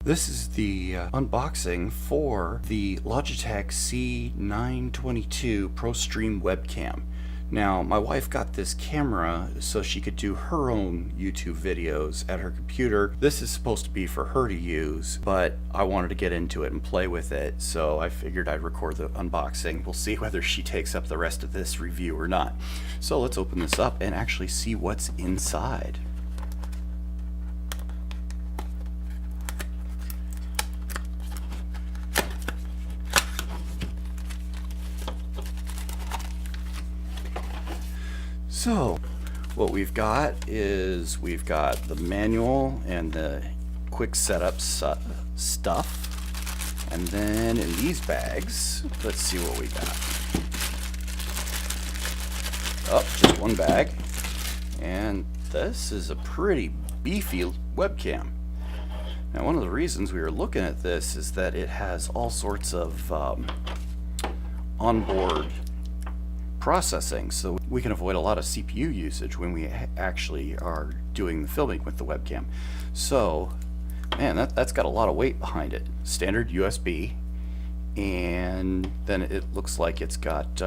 This is the unboxing for the Logitech C922 ProStream webcam. Now, my wife got this camera so she could do her own YouTube videos at her computer. This is supposed to be for her to use, but I wanted to get into it and play with it, so I figured I'd record the unboxing. We'll see whether she takes up the rest of this review or not. So let's open this up and actually see what's inside. So, what we've got is we've got the manual and the quick setup stuff. And then in these bags, let's see what we got. Oh, just one bag. And this is a pretty beefy webcam. Now, one of the reasons we were looking at this is that it has all sorts of onboard processing, so we can avoid a lot of CPU usage when we actually are doing the filming with the webcam. So, man, that's got a lot of weight behind it. Standard USB, and then it looks like it's got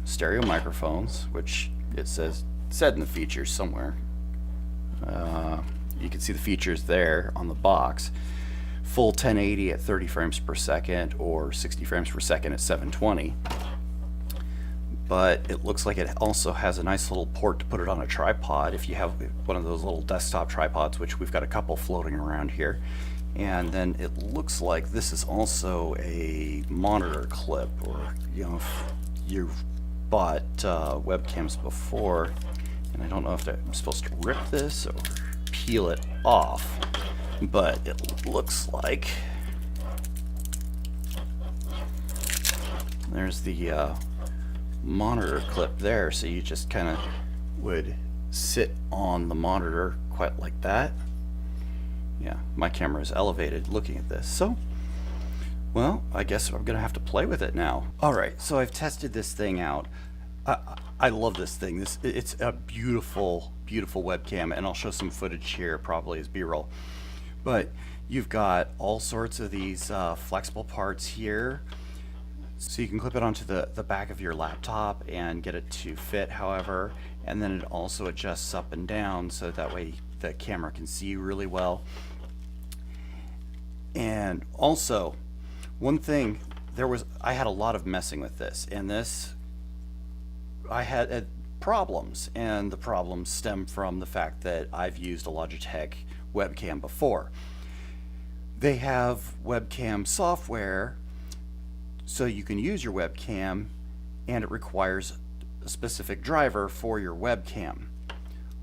stereo microphones, which it said in the features somewhere. You can see the features there on the box. Full 1080 at 30 frames per second or 60 frames per second at 720. But it looks like it also has a nice little port to put it on a tripod if you have one of those little desktop tripods, which we've got a couple floating around here. And then it looks like this is also a monitor clip, or if you've bought webcams before, and I don't know if I'm supposed to rip this or peel it off, but it looks like there's the monitor clip there, so you just kind of would sit on the monitor quite like that. Yeah, my camera is elevated looking at this, so well, I guess I'm gonna have to play with it now. Alright, so I've tested this thing out. I love this thing. It's a beautiful webcam, and I'll show some footage here probably as B-roll. But you've got all sorts of these flexible parts here. So you can clip it onto the back of your laptop and get it to fit however, and then it also adjusts up and down so that way the camera can see you really well. And also, one thing, I had a lot of messing with this, and I had problems, and the problems stem from the fact that I've used a Logitech webcam before. They have webcam software so you can use your webcam, and it requires a specific driver for your webcam.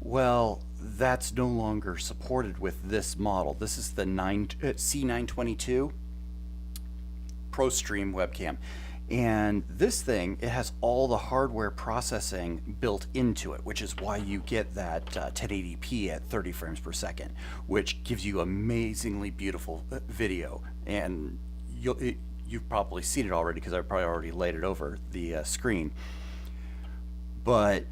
Well, that's no longer supported with this model. This is the C922 ProStream webcam. And this thing, it has all the hardware processing built into it, which is why you get that 1080p at 30 frames per second, which gives you amazingly beautiful video. And you've probably seen it already because I've probably already laid it over the screen. But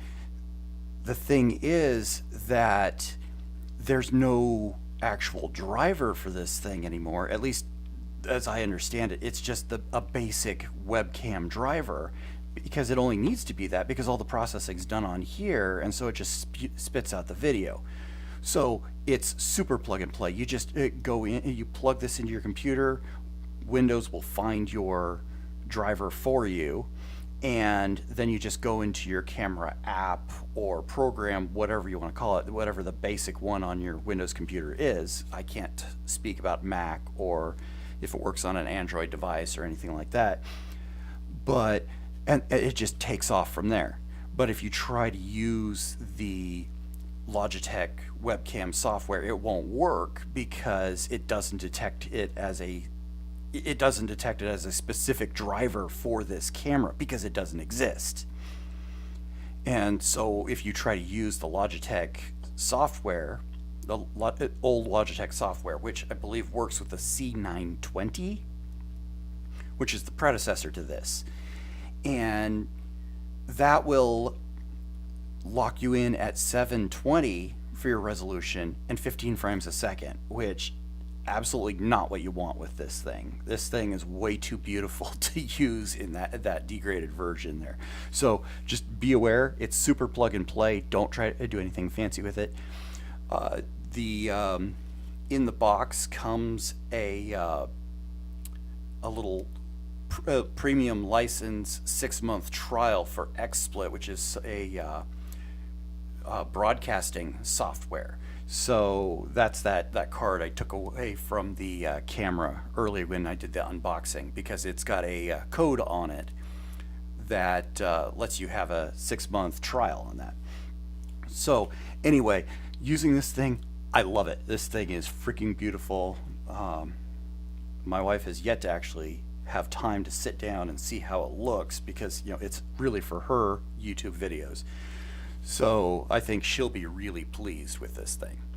the thing is that there's no actual driver for this thing anymore, at least as I understand it. It's just a basic webcam driver, because it only needs to be that because all the processing's done on here, and so it just spits out the video. So it's super plug and play. You just go in and you plug this into your computer. Windows will find your driver for you, and then you just go into your camera app or program, whatever you want to call it, whatever the basic one on your Windows computer is. I can't speak about Mac or if it works on an Android device or anything like that, and it just takes off from there. But if you try to use the Logitech webcam software, it won't work because it doesn't detect it as a specific driver for this camera, because it doesn't exist. And so if you try to use the Logitech software, the old Logitech software, which I believe works with the C920, which is the predecessor to this, and that will lock you in at 720 for your resolution and 15 frames a second, which absolutely not what you want with this thing. This thing is way too beautiful to use in that degraded version there. So just be aware, it's super plug and play. Don't try to do anything fancy with it. The in the box comes a little premium license 6-month trial for XSplit, which is a broadcasting software. So that's that card I took away from the camera earlier when I did the unboxing, because it's got a code on it that lets you have a 6-month trial on that. So anyway, using this thing, I love it. This thing is freaking beautiful. My wife has yet to actually have time to sit down and see how it looks, because it's really for her YouTube videos. So I think she'll be really pleased with this thing.